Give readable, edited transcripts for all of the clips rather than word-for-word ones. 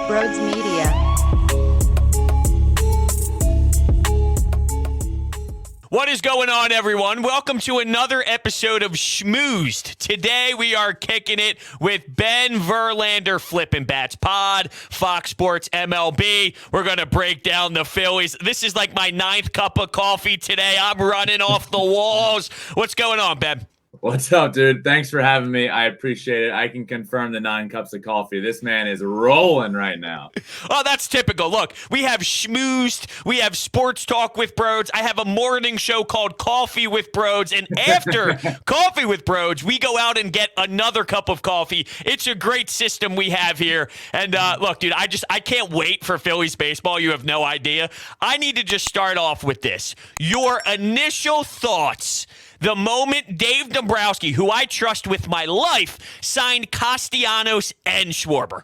Brodes Media. What is going on, everyone? Welcome to another episode of Schmoozed. Today we are kicking it with Ben Verlander, Flippin Bats Pod, Fox Sports MLB. We're going to break down the Phillies. This is like my 9th cup of coffee today. I'm running off the walls. What's going on, Ben? What's up, dude? Thanks for having me. I appreciate it. I can confirm the 9 cups of coffee. This man is rolling right now. Oh, that's typical. Look, we have Schmoozed. We have Sports Talk with Brodes. I have a morning show called Coffee with Brodes. And after Coffee with Brodes, we go out and get another cup of coffee. It's a great system we have here. And look, dude, I can't wait for Phillies baseball. You have no idea. I need to just start off with this. Your initial thoughts the moment Dave Dombrowski, who I trust with my life, signed Castellanos and Schwarber.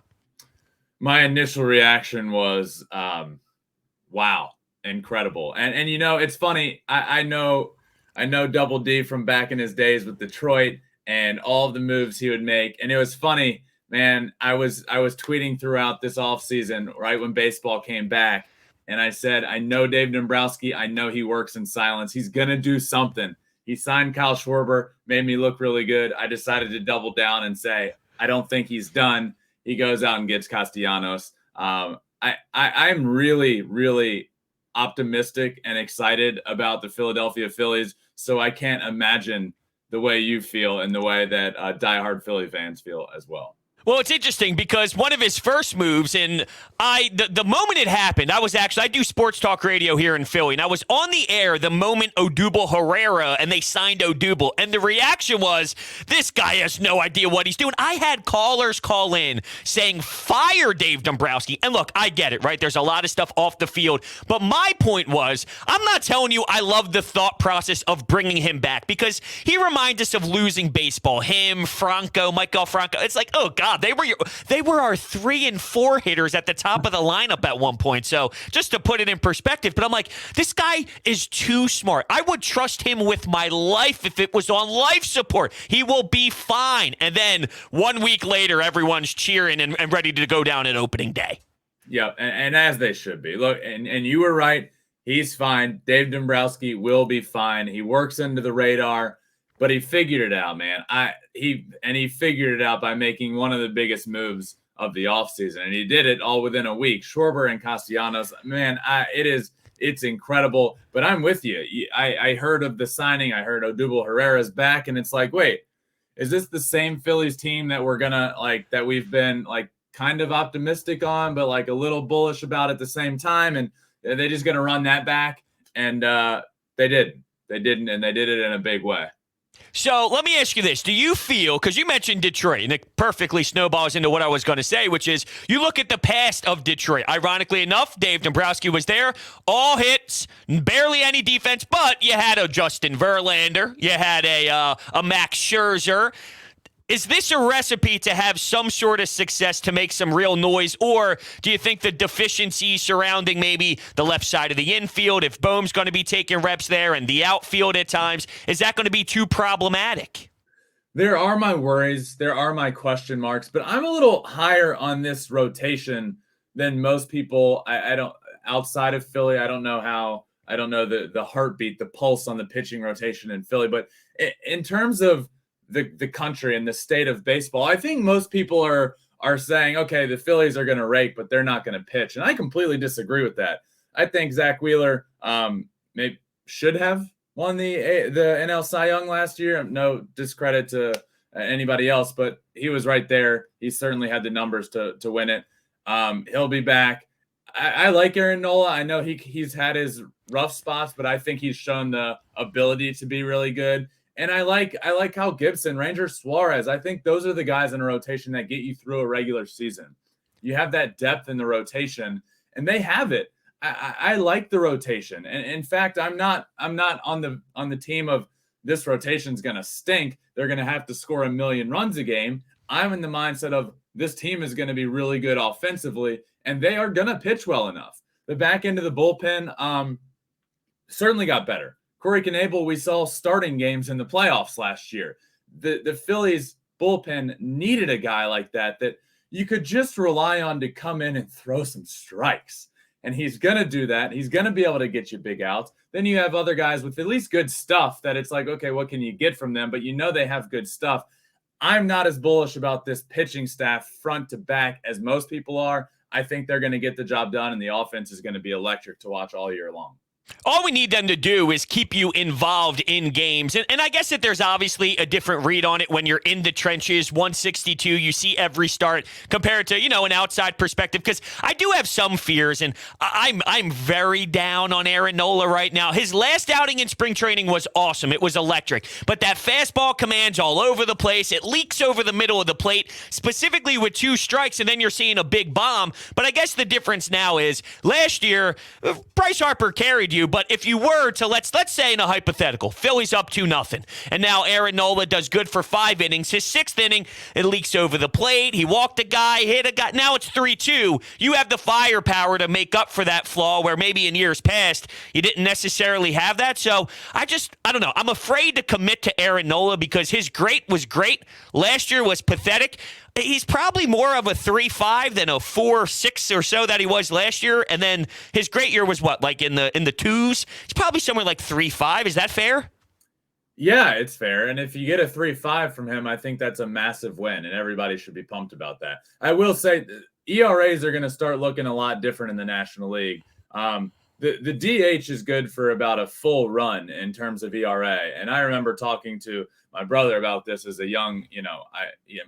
My initial reaction was, wow, incredible. And you know, it's funny. I know Double D from back in his days with Detroit and all of the moves he would make. And it was funny, man. I was tweeting throughout this offseason, right when baseball came back. And I said, I know Dave Dombrowski. I know he works in silence. He's going to do something. He signed Kyle Schwarber, made me look really good. I decided to double down and say, I don't think he's done. He goes out and gets Castellanos. I'm really, really optimistic and excited about the Philadelphia Phillies. So I can't imagine the way you feel and the way that diehard Philly fans feel as well. Well, it's interesting because one of his first moves, and the moment it happened, I do sports talk radio here in Philly, and I was on the air the moment Herrera and they signed Odubel, and the reaction was, this guy has no idea what he's doing. I had callers call in saying, fire Dave Dombrowski. And look, I get it, right? There's a lot of stuff off the field, but my point was, I'm not telling you I love the thought process of bringing him back because he reminds us of losing baseball. Him, Michael Franco. It's like, oh, God. They were our 3 and 4 hitters at the top of the lineup at one point. So just to put it in perspective, but I'm like, this guy is too smart. I would trust him with my life if it was on life support. He will be fine. And then 1 week later, everyone's cheering and ready to go down at opening day. Yeah, and as they should be. Look, and you were right. He's fine. Dave Dombrowski will be fine. He works under the radar. But he figured it out, man. He figured it out by making one of the biggest moves of the offseason. And he did it all within a week. Schwarber and Castellanos, man, it's incredible. But I'm with you. I heard of the signing. I heard Odubel Herrera's back. And it's like, wait, is this the same Phillies team that we're going to, that we've been, kind of optimistic on, but, a little bullish about at the same time? And they're just going to run that back? And they didn't. They didn't, and they did it in a big way. So let me ask you this. Do you feel, because you mentioned Detroit, and it perfectly snowballs into what I was going to say, which is you look at the past of Detroit. Ironically enough, Dave Dombrowski was there. All hits, barely any defense, but you had a Justin Verlander. You had a Max Scherzer. Is this a recipe to have some sort of success to make some real noise, or do you think the deficiencies surrounding maybe the left side of the infield, if Bohm's going to be taking reps there, and the outfield at times, is that going to be too problematic? There are my worries. There are my question marks, but I'm a little higher on this rotation than most people. I don't, outside of Philly, I don't know the heartbeat, the pulse on the pitching rotation in Philly, but in terms of the country and the state of baseball, I think most people are saying, okay, the Phillies are going to rake, but they're not going to pitch. And I completely disagree with that. I think Zach Wheeler maybe should have won the NL Cy Young last year. No discredit to anybody else, but he was right there. He certainly had the numbers to win it. He'll be back. I like Aaron Nola. I know he's had his rough spots, but I think he's shown the ability to be really good. And I like Kyle Gibson, Ranger Suarez. I think those are the guys in a rotation that get you through a regular season. You have that depth in the rotation, and they have it. I like the rotation. And in fact, I'm not on the team of this rotation's going to stink. They're going to have to score 1 million runs a game. I'm in the mindset of this team is going to be really good offensively, and they are going to pitch well enough. The back end of the bullpen certainly got better. Corey Knebel, we saw starting games in the playoffs last year. The Phillies bullpen needed a guy like that you could just rely on to come in and throw some strikes. And he's going to do that. He's going to be able to get you big outs. Then you have other guys with at least good stuff that it's like, okay, what can you get from them? But you know they have good stuff. I'm not as bullish about this pitching staff front to back as most people are. I think they're going to get the job done, and the offense is going to be electric to watch all year long. All we need them to do is keep you involved in games. And I guess that there's obviously a different read on it when you're in the trenches, 162, you see every start compared to, an outside perspective. Because I do have some fears, and I'm very down on Aaron Nola right now. His last outing in spring training was awesome. It was electric. But that fastball commands all over the place. It leaks over the middle of the plate, specifically with 2 strikes, and then you're seeing a big bomb. But I guess the difference now is last year, Bryce Harper carried you. But if you were to, let's say in a hypothetical, Phillies up 2-0, and now Aaron Nola does good for 5 innings. His 6th inning, it leaks over the plate. He walked a guy, hit a guy. Now it's 3-2. You have the firepower to make up for that flaw where maybe in years past you didn't necessarily have that. So I don't know. I'm afraid to commit to Aaron Nola because his great was great. Last year was pathetic. He's probably more of a 3.5 than a 4.6 or so that he was last year. And then his great year was what, like in the 2s? It's probably somewhere like 3.5. Is that fair? Yeah, it's fair. And if you get a 3.5 from him, I think that's a massive win, and everybody should be pumped about that. I will say ERAs are going to start looking a lot different in the National League. The DH is good for about a full run in terms of ERA. And I remember talking to my brother about this as a young,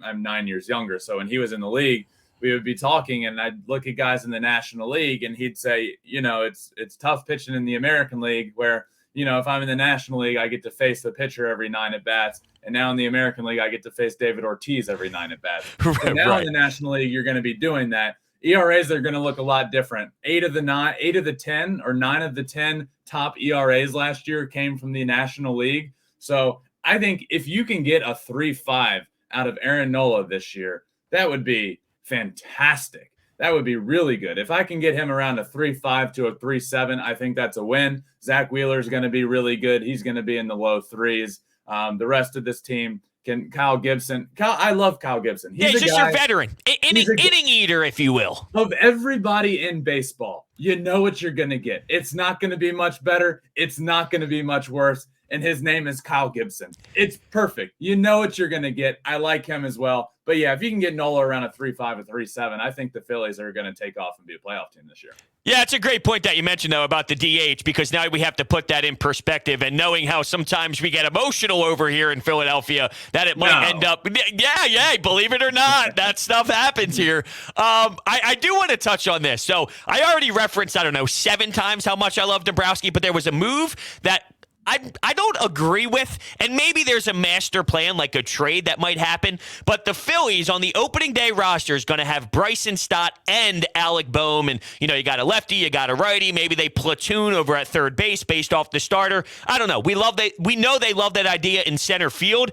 I'm 9 years younger. So when he was in the league, we would be talking and I'd look at guys in the National League and he'd say, it's tough pitching in the American League where, if I'm in the National League, I get to face the pitcher every 9 at bats. And now in the American League, I get to face David Ortiz every 9 at bats. So now in the National League, you're going to be doing that. ERAs are going to look a lot different. 8 of the 10 or 9 of the 10 top ERAs last year came from the National League. So I think if you can get a 3.5 out of Aaron Nola this year, that would be fantastic. That would be really good. If I can get him around a 3.5 to a 3.7, I think that's a win. Zach Wheeler is going to be really good. He's going to be in the low 3s. The rest of this team Kyle Gibson. I love Kyle Gibson. He's just your veteran. Inning eater, if you will. Of everybody in baseball, you know what you're going to get. It's not going to be much better. It's not going to be much worse. And his name is Kyle Gibson. It's perfect. You know what you're going to get. I like him as well. But yeah, if you can get Nola around a 3.5 or 3.7, I think the Phillies are going to take off and be a playoff team this year. Yeah, it's a great point that you mentioned, though, about the DH, because now we have to put that in perspective. And knowing how sometimes we get emotional over here in Philadelphia, that it might end up, yeah, believe it or not, that stuff happens here. I do want to touch on this. So I already referenced, 7 times how much I love Dombrowski, but there was a move that I don't agree with, and maybe there's a master plan, like a trade that might happen, but the Phillies on the opening day roster is going to have Bryson Stott and Alec Bohm, and, you got a lefty, you got a righty, maybe they platoon over at third base based off the starter. I don't know. We know they love that idea in center field.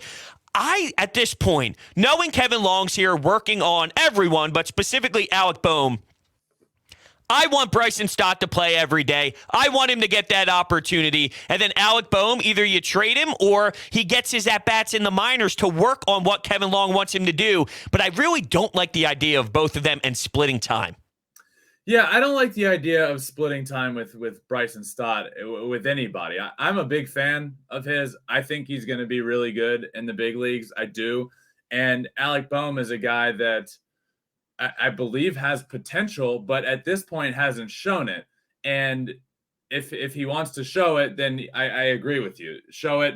At this point, knowing Kevin Long's here working on everyone, but specifically Alec Bohm, I want Bryson Stott to play every day. I want him to get that opportunity. And then Alec Bohm, either you trade him or he gets his at-bats in the minors to work on what Kevin Long wants him to do. But I really don't like the idea of both of them and splitting time. Yeah, I don't like the idea of splitting time with Bryson Stott, with anybody. I'm a big fan of his. I think he's going to be really good in the big leagues. I do. And Alec Bohm is a guy that I believe has potential, but at this point hasn't shown it. And if he wants to show it, then I agree with you. Show it,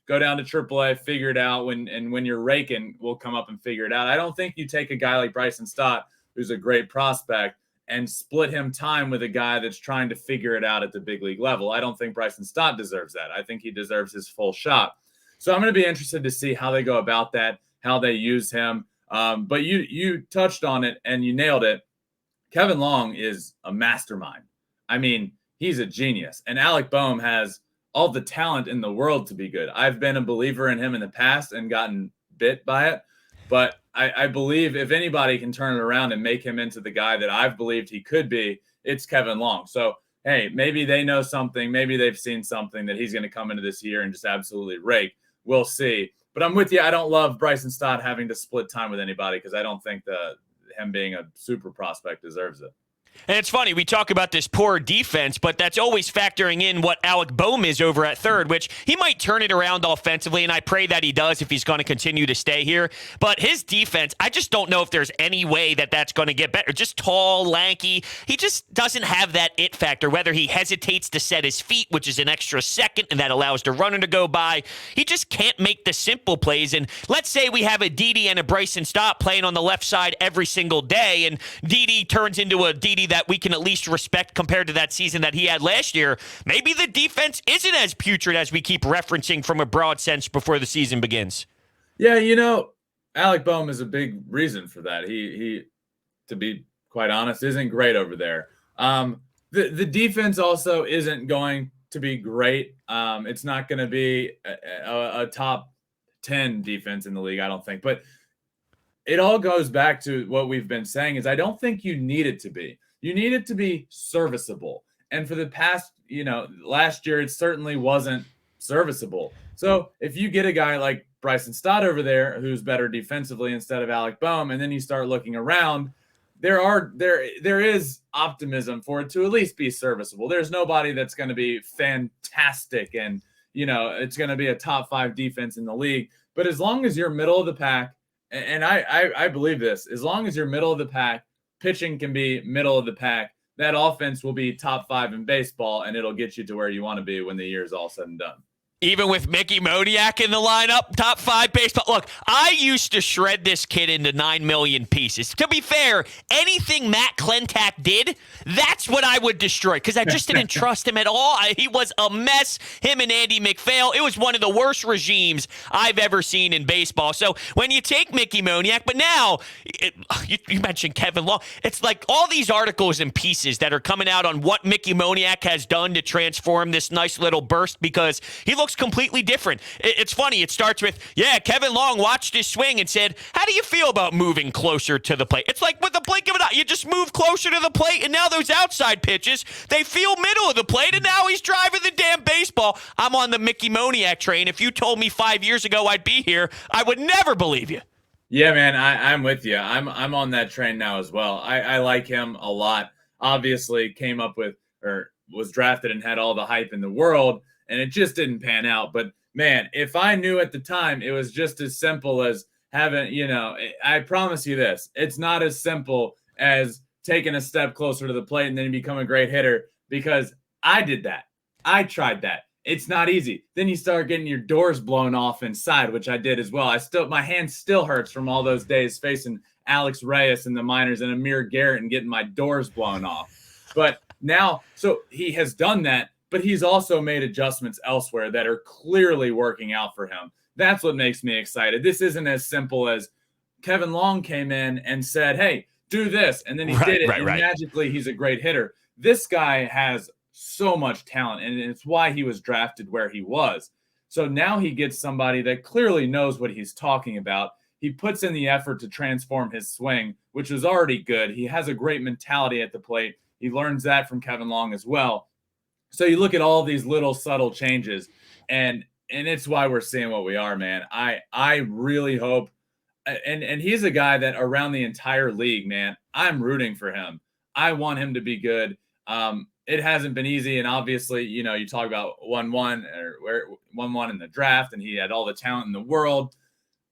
go down to AAA, figure it out. When you're raking, we'll come up and figure it out. I don't think you take a guy like Bryson Stott, who's a great prospect, and split him time with a guy that's trying to figure it out at the big league level. I don't think Bryson Stott deserves that. I think he deserves his full shot. So I'm going to be interested to see how they go about that, how they use him. But you touched on it and you nailed it. Kevin Long is a mastermind. I mean, he's a genius. And Alec Bohm has all the talent in the world to be good. I've been a believer in him in the past and gotten bit by it. But I believe if anybody can turn it around and make him into the guy that I've believed he could be, it's Kevin Long. So, hey, maybe they know something. Maybe they've seen something that he's going to come into this year and just absolutely rake. We'll see. But I'm with you. I don't love Bryson Stott having to split time with anybody because I don't think him being a super prospect deserves it. And it's funny, we talk about this poor defense, but that's always factoring in what Alec Bohm is over at third, which he might turn it around offensively, and I pray that he does if he's going to continue to stay here. But his defense, I just don't know if there's any way that that's going to get better. Just tall, lanky. He just doesn't have that it factor, whether he hesitates to set his feet, which is an extra second, and that allows the runner to go by. He just can't make the simple plays. And let's say we have a Didi and a Bryson Stott playing on the left side every single day, and Didi turns into a Didi that we can at least respect compared to that season that he had last year. Maybe the defense isn't as putrid as we keep referencing from a broad sense before the season begins. Yeah, Alec Bohm is a big reason for that. He, to be quite honest, isn't great over there. The defense also isn't going to be great. It's not going to be a top 10 defense in the league, I don't think. But it all goes back to what we've been saying is I don't think you need it to be. You need it to be serviceable. And for the past, last year, it certainly wasn't serviceable. So if you get a guy like Bryson Stott over there, who's better defensively instead of Alec Bohm, and then you start looking around, there is optimism for it to at least be serviceable. There's nobody that's going to be fantastic and, it's going to be a top 5 defense in the league. But as long as you're middle of the pack, and I believe this, as long as you're middle of the pack, pitching can be middle of the pack, that offense will be top 5 in baseball, and it'll get you to where you want to be when the year's all said and done. Even with Mickey Moniak in the lineup, top 5 baseball. Look, I used to shred this kid into 9 million pieces. To be fair, anything Matt Klentak did, that's what I would destroy because I just didn't trust him at all. He was a mess, him and Andy McPhail. It was one of the worst regimes I've ever seen in baseball. So when you take Mickey Moniak, but now, you mentioned Kevin Long, it's like all these articles and pieces that are coming out on what Mickey Moniak has done to transform this nice little burst because he looks completely different. It's funny. It starts with, Kevin Long watched his swing and said, how do you feel about moving closer to the plate? It's like with a blink of an eye, you just move closer to the plate, and now those outside pitches, they feel middle of the plate, and now he's driving the damn baseball. I'm on the Mickey Moniak train. If you told me 5 years ago I'd be here, I would never believe you. Yeah, man, I'm with you. I'm on that train now as well. I like him a lot. Obviously came up with, or was drafted and had all the hype in the world, and it just didn't pan out. But, man, if I knew at the time it was just as simple as having, I promise you this, it's not as simple as taking a step closer to the plate and then you become a great hitter because I did that. I tried that. It's not easy. Then you start getting your doors blown off inside, which I did as well. My hand still hurts from all those days facing Alex Reyes in the minors and Amir Garrett and getting my doors blown off. But now, so he has done that. But he's also made adjustments elsewhere that are clearly working out for him. That's what makes me excited. This isn't as simple as Kevin Long came in and said, hey, do this. And then he did it. And magically, he's a great hitter. This guy has so much talent, and it's why he was drafted where he was. So now he gets somebody that clearly knows what he's talking about. He puts in the effort to transform his swing, which is already good. He has a great mentality at the plate. He learns that from Kevin Long as well. So you look at all these little subtle changes, and it's why we're seeing what we are, man. I really hope, and he's a guy that around the entire league, man, I'm rooting for him. I want him to be good. It hasn't been easy, and obviously, you talk about 1-1 or 1-1 in the draft, and he had all the talent in the world.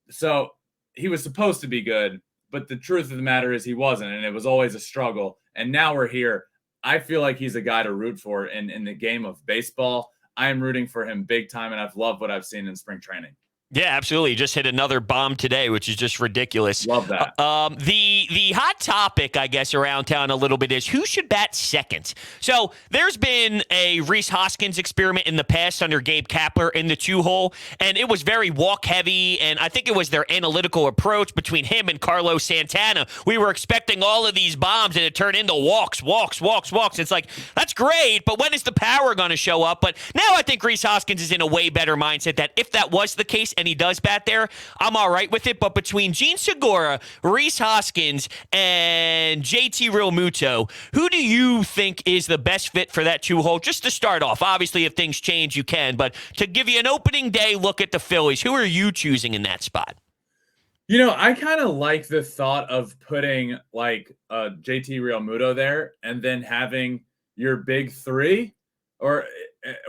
So he was supposed to be good, but the truth of the matter is he wasn't, and it was always a struggle. And now we're here. I feel like he's a guy to root for in the game of baseball. I am rooting for him big time, and I've loved what I've seen in spring training. Yeah, absolutely. Just hit another bomb today, which is just ridiculous. Love that. The hot topic, I guess, around town a little bit is who should bat second. So there's been a Rhys Hoskins experiment in the past under Gabe Kapler in the 2-hole, and it was very walk-heavy, and I think it was their analytical approach between him and Carlos Santana. We were expecting all of these bombs, and it turned into walks. It's like, that's great, but when is the power going to show up? But now I think Rhys Hoskins is in a way better mindset that if that was the case, and he does bat there, I'm all right with it. But between Gene Segura, Rhys Hoskins, and JT Realmuto, who do you think is the best fit for that 2-hole? Just to start off, obviously, if things change, you can. But to give you an opening day look at the Phillies, who are you choosing in that spot? I kind of like the thought of putting like JT Realmuto there and then having your big three or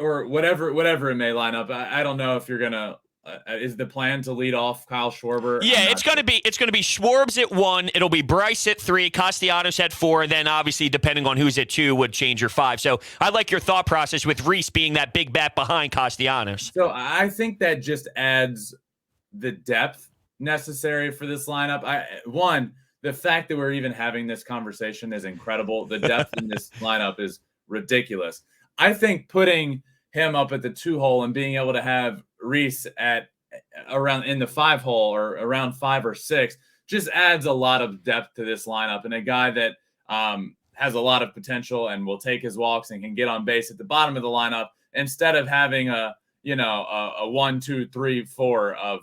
whatever it may line up. I don't know if you're gonna is the plan to lead off Kyle Schwarber? I'm Yeah, not it's gonna sure. be Schwarbs at 1. It'll be Bryce at 3, Castellanos at 4, and then obviously depending on who's at 2 would change your 5. So I like your thought process with Reese being that big bat behind Castellanos. So I think that just adds the depth necessary for this lineup. The fact that we're even having this conversation is incredible. The depth in this lineup is ridiculous. I think putting him up at the 2 hole and being able to have Reese at around in the 5 hole or around 5 or 6 just adds a lot of depth to this lineup, and a guy that has a lot of potential and will take his walks and can get on base at the bottom of the lineup instead of having a 1, 2, 3, 4 of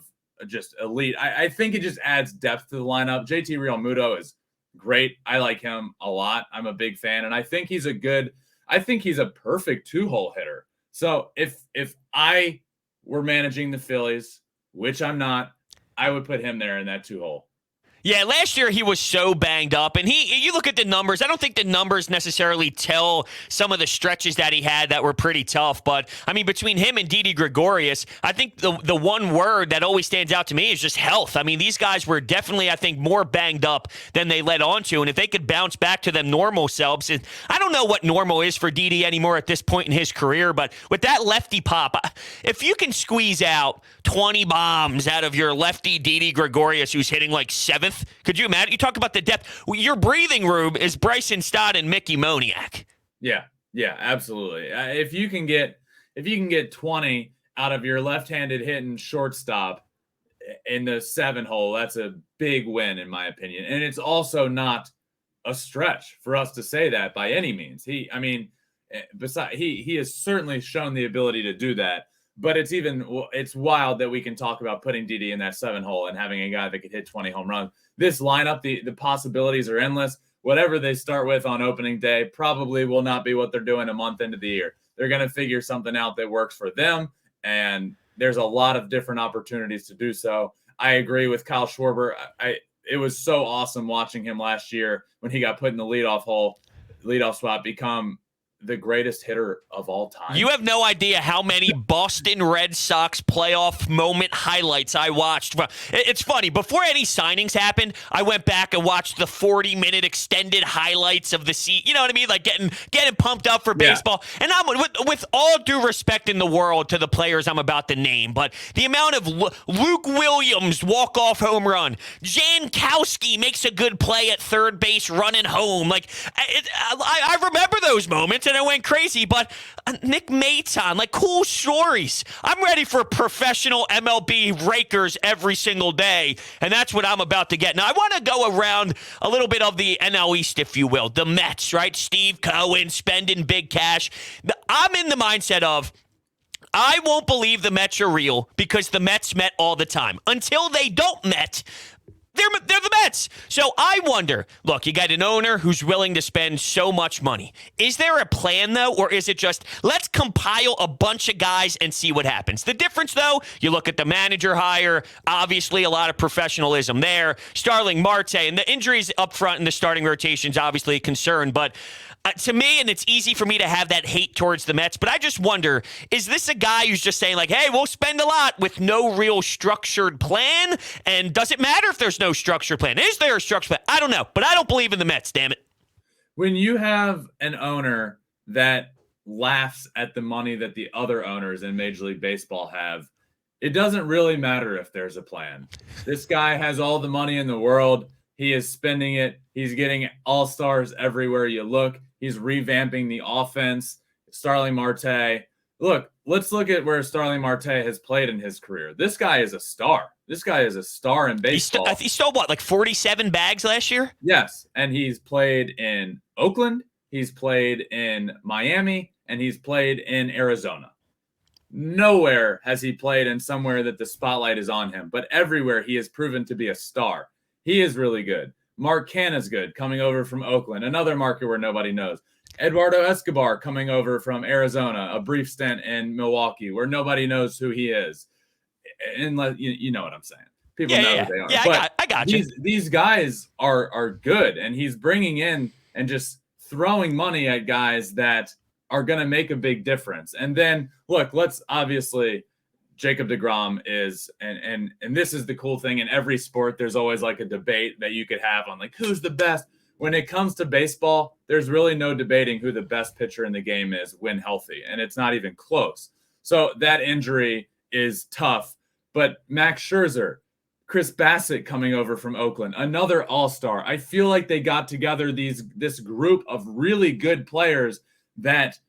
just elite. I think it just adds depth to the lineup. JT Realmuto is great. I like him a lot. I'm a big fan, and I think he's a perfect 2 hole hitter. So if I were managing the Phillies, which I'm not, I would put him there in that 2 hole. Yeah, last year he was so banged up, and you look at the numbers. I don't think the numbers necessarily tell some of the stretches that he had that were pretty tough. But I mean, between him and Didi Gregorius, I think the one word that always stands out to me is just health. I mean, these guys were definitely, I think, more banged up than they led on to, and if they could bounce back to them normal selves, I don't know what normal is for Didi anymore at this point in his career. But with that lefty pop, if you can squeeze out 20 bombs out of your lefty Didi Gregorius, who's hitting like 7th. Could you imagine? You talk about the depth. Your breathing room is Bryson Stott and Mickey Moniak. Yeah, absolutely. If you can get 20 out of your left-handed hitting shortstop in the 7 hole, that's a big win in my opinion. And it's also not a stretch for us to say that by any means. He has certainly shown the ability to do that. But it's wild that we can talk about putting Didi in that 7 hole and having a guy that could hit 20 home runs. This lineup, the possibilities are endless. Whatever they start with on opening day probably will not be what they're doing a month into the year. They're going to figure something out that works for them, and there's a lot of different opportunities to do so. I agree with Kyle Schwarber. It was so awesome watching him last year when he got put in the leadoff spot, become the greatest hitter of all time. You have no idea how many Boston Red Sox playoff moment highlights I watched. It's funny. Before any signings happened, I went back and watched the 40-minute extended highlights of the season. You know what I mean? Like getting pumped up for baseball. And I'm with all due respect in the world to the players I'm about to name, but the amount of Luke Williams walk-off home run, Jankowski makes a good play at third base running home. Like I remember those moments. And I went crazy, but Nick Maton, like cool stories. I'm ready for professional MLB rakers every single day, and that's what I'm about to get. Now, I want to go around a little bit of the NL East, if you will. The Mets, right? Steve Cohen spending big cash. I'm in the mindset of, I won't believe the Mets are real because the Mets met all the time. Until they don't met, they're the Mets. So I wonder, look, you got an owner who's willing to spend so much money. Is there a plan, though, or is it just, let's compile a bunch of guys and see what happens? The difference, though, you look at the manager hire, obviously a lot of professionalism there. Starling Marte, and the injuries up front in the starting rotation is obviously a concern, but to me, and it's easy for me to have that hate towards the Mets, but I just wonder, is this a guy who's just saying like, hey, we'll spend a lot with no real structured plan? And does it matter if there's no structured plan? Is there a structured plan? I don't know, but I don't believe in the Mets, damn it. When you have an owner that laughs at the money that the other owners in Major League Baseball have, it doesn't really matter if there's a plan. This guy has all the money in the world. He is spending it. He's getting all-stars everywhere you look. He's revamping the offense. Starling Marte. Look, let's look at where Starling Marte has played in his career. This guy is a star. This guy is a star in baseball. He stole what, like 47 bags last year? Yes, and he's played in Oakland, he's played in Miami, and he's played in Arizona. Nowhere has he played in somewhere that the spotlight is on him, but everywhere he has proven to be a star. He is really good. Mark Canha's good, coming over from Oakland, another market where nobody knows. Eduardo Escobar coming over from Arizona, a brief stint in Milwaukee where nobody knows who he is. And you know what I'm saying. People know who they are. Yeah, But I got you. These guys are good, and he's bringing in and just throwing money at guys that are going to make a big difference. And then look, let's obviously Jacob deGrom is, and this is the cool thing in every sport. There's always like a debate that you could have on like who's the best. When it comes to baseball, there's really no debating who the best pitcher in the game is when healthy, and it's not even close. So that injury is tough. But Max Scherzer, Chris Bassett coming over from Oakland, another all-star. I feel like they got together this group of really good players that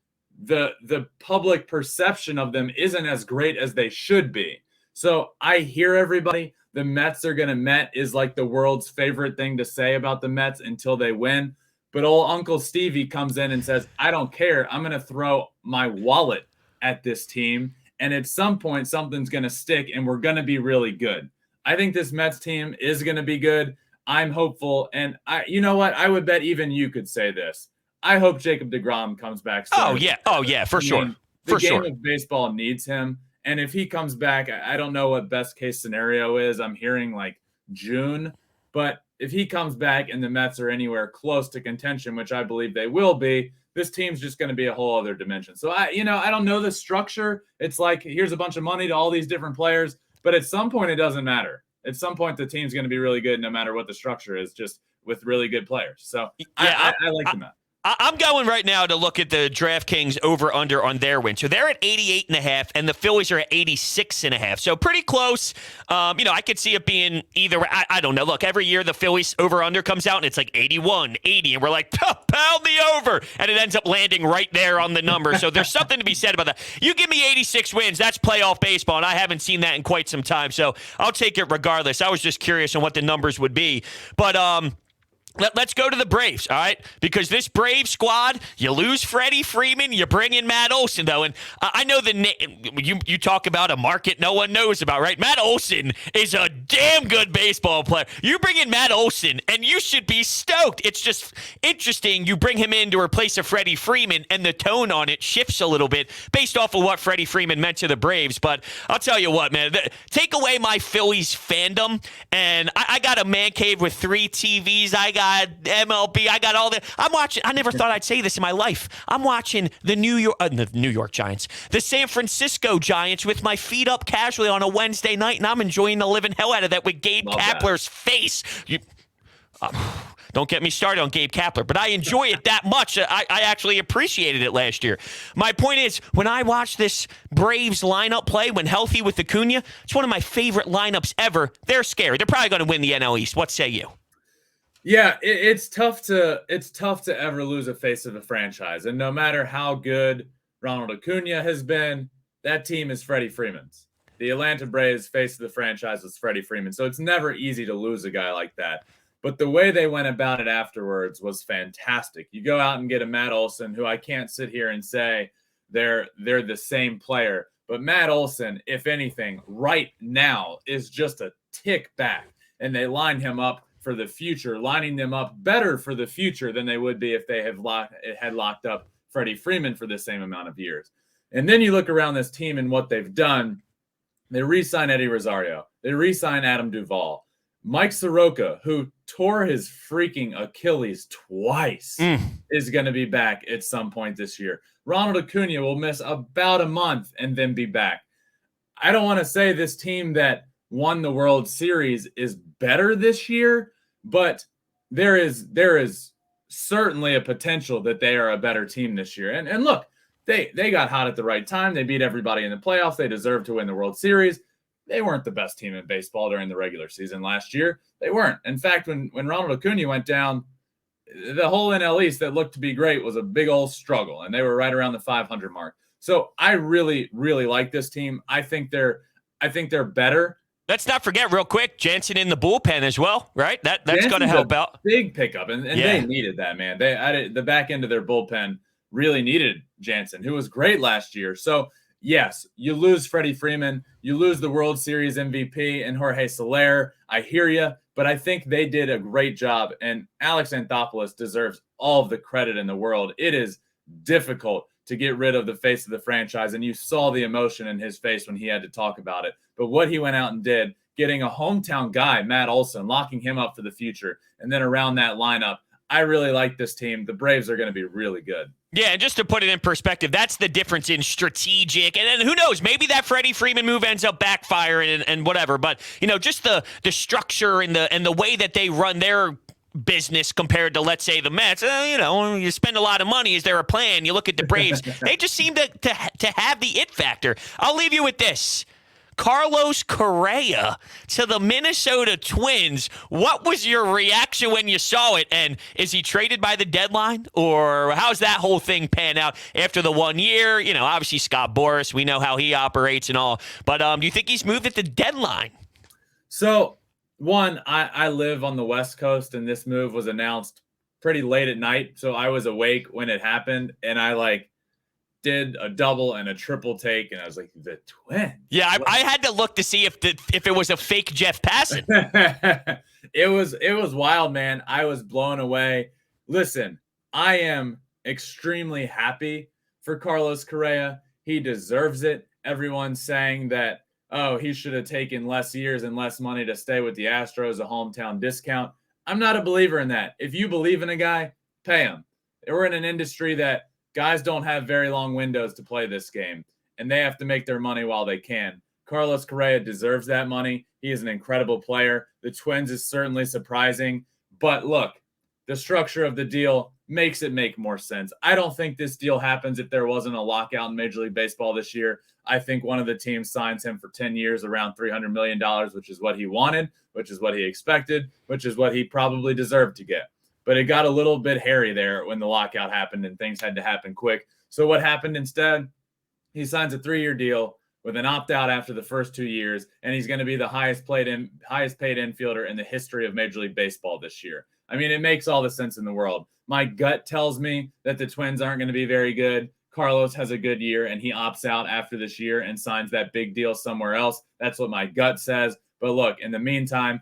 the public perception of them isn't as great as they should be. So I hear everybody. The Mets are going to Met is like the world's favorite thing to say about the Mets until they win. But old Uncle Stevie comes in and says, I don't care. I'm going to throw my wallet at this team. And at some point, something's going to stick and we're going to be really good. I think this Mets team is going to be good. I'm hopeful. And you know what? I would bet even you could say this. I hope Jacob deGrom comes back soon. Oh, yeah, for sure. The game of baseball needs him. And if he comes back, I don't know what best case scenario is. I'm hearing like June. But if he comes back and the Mets are anywhere close to contention, which I believe they will be, this team's just going to be a whole other dimension. So I don't know the structure. It's like, here's a bunch of money to all these different players. But at some point, it doesn't matter. At some point, the team's going to be really good no matter what the structure is, just with really good players. So yeah, I like the Mets. I'm going right now to look at the DraftKings over-under on their win. So they're at 88.5, and the Phillies are at 86.5. So pretty close. I could see it being either way. I don't know. Look, every year the Phillies over-under comes out, and it's like 81, 80, and we're like, pound the over, and it ends up landing right there on the number. So there's something to be said about that. You give me 86 wins, that's playoff baseball, and I haven't seen that in quite some time. So I'll take it regardless. I was just curious on what the numbers would be. But let's go to the Braves, all right? Because this Brave squad, you lose Freddie Freeman, you bring in Matt Olson, though. And I know you talk about a market no one knows about, right? Matt Olson is a damn good baseball player. You bring in Matt Olson, and you should be stoked. It's just interesting. You bring him in to replace a Freddie Freeman, and the tone on it shifts a little bit based off of what Freddie Freeman meant to the Braves. But I'll tell you what, man, take away my Phillies fandom, and I got a man cave with 3 TVs. I got MLB. I got all that. I'm watching. I never thought I'd say this in my life. I'm watching the New York Giants, the San Francisco Giants with my feet up casually on a Wednesday night, and I'm enjoying the living hell out of that with Gabe Kapler's face. Don't get me started on Gabe Kapler, but I enjoy it that much. I actually appreciated it last year. My point is, when I watch this Braves lineup play, when healthy with Acuna, it's one of my favorite lineups ever. They're scary. They're probably going to win the NL East. What say you? Yeah, it's tough to ever lose a face of a franchise. And no matter how good Ronald Acuna has been, that team is Freddie Freeman's. The Atlanta Braves face of the franchise was Freddie Freeman. So it's never easy to lose a guy like that. But the way they went about it afterwards was fantastic. You go out and get a Matt Olson, who I can't sit here and say they're the same player. But Matt Olson, if anything, right now is just a tick back. And they line him up for the future, lining them up better for the future than they would be if they had locked up Freddie Freeman for the same amount of years. And then you look around this team and what they've done. They re-sign Eddie Rosario. They re-sign Adam Duvall. Mike Soroka, who tore his freaking Achilles twice, is going to be back at some point this year. Ronald Acuna will miss about a month and then be back. I don't want to say this team that won the World Series is better this year, but there is certainly a potential that they are a better team this year. And look, they got hot at the right time. They beat everybody in the playoffs. They deserve to win the World Series. They weren't the best team in baseball during the regular season last year. They weren't. In fact, when Ronald Acuna went down, the whole NL East that looked to be great was a big old struggle, and they were right around the 500 mark. So I really, really like this team. I think they're better. Let's not forget, real quick, Jansen in the bullpen as well, right? That's going to help out. Big pickup, and they needed that, man. The back end of their bullpen really needed Jansen, who was great last year. So, yes, you lose Freddie Freeman. You lose the World Series MVP and Jorge Soler. I hear you, but I think they did a great job, and Alex Anthopoulos deserves all of the credit in the world. It is difficult to get rid of the face of the franchise, and you saw the emotion in his face when he had to talk about it. But what he went out and did, getting a hometown guy, Matt Olson, locking him up for the future. And then around that lineup, I really like this team. The Braves are going to be really good. Yeah, and just to put it in perspective, that's the difference in strategic. And then who knows, maybe that Freddie Freeman move ends up backfiring and whatever. But, just the structure and the way that they run their business compared to, let's say, the Mets. You spend a lot of money. Is there a plan? You look at the Braves. They just seem to have the it factor. I'll leave you with this. Carlos Correa to the Minnesota Twins. What was your reaction when you saw it? And is he traded by the deadline? Or how's that whole thing pan out after the 1 year? Obviously Scott Boras, we know how he operates and all. But do you think he's moved at the deadline? So, one, I live on the West Coast, and this move was announced pretty late at night. So I was awake when it happened, and I did a double and a triple take, and I was like, the Twins. Yeah, I had to look to see if it was a fake Jeff Passan. It was wild, man. I was blown away. Listen, I am extremely happy for Carlos Correa. He deserves it. Everyone's saying that, he should have taken less years and less money to stay with the Astros, a hometown discount. I'm not a believer in that. If you believe in a guy, pay him. We're in an industry that guys don't have very long windows to play this game, and they have to make their money while they can. Carlos Correa deserves that money. He is an incredible player. The Twins is certainly surprising, but look, the structure of the deal makes it make more sense. I don't think this deal happens if there wasn't a lockout in Major League Baseball this year. I think one of the teams signs him for 10 years, around $300 million, which is what he wanted, which is what he expected, which is what he probably deserved to get. But it got a little bit hairy there when the lockout happened and things had to happen quick. So what happened instead? He signs a 3-year deal with an opt-out after the first 2 years, and he's going to be the highest paid infielder in the history of Major League Baseball this year. I mean, it makes all the sense in the world. My gut tells me that the Twins aren't going to be very good. Carlos has a good year, and he opts out after this year and signs that big deal somewhere else. That's what my gut says. But look, in the meantime,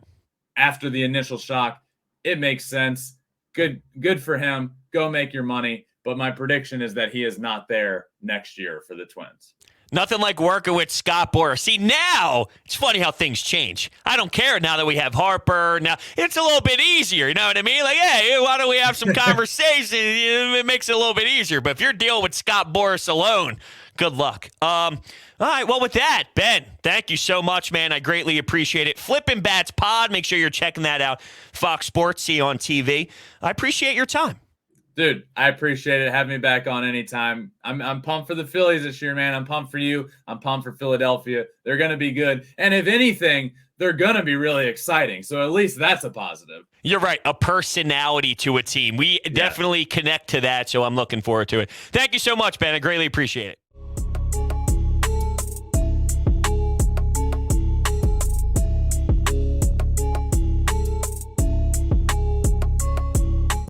after the initial shock, it makes sense. Good for him. Go make your money. But my prediction is that he is not there next year for the Twins. Nothing like working with Scott Boras. See, now, it's funny how things change. I don't care now that we have Harper. Now, it's a little bit easier, you know what I mean? Like, hey, why don't we have some conversation? It makes it a little bit easier. But if you're dealing with Scott Boras alone, good luck. All right, well, with that, Ben, thank you so much, man. I greatly appreciate it. Flippin' Bats Pod, make sure you're checking that out. Fox Sports, see you on TV. I appreciate your time. Dude, I appreciate it. Have me back on anytime. I'm pumped for the Phillies this year, man. I'm pumped for you. I'm pumped for Philadelphia. They're going to be good. And if anything, they're going to be really exciting. So at least that's a positive. You're right. A personality to a team. We definitely connect to that, so I'm looking forward to it. Thank you so much, Ben. I greatly appreciate it.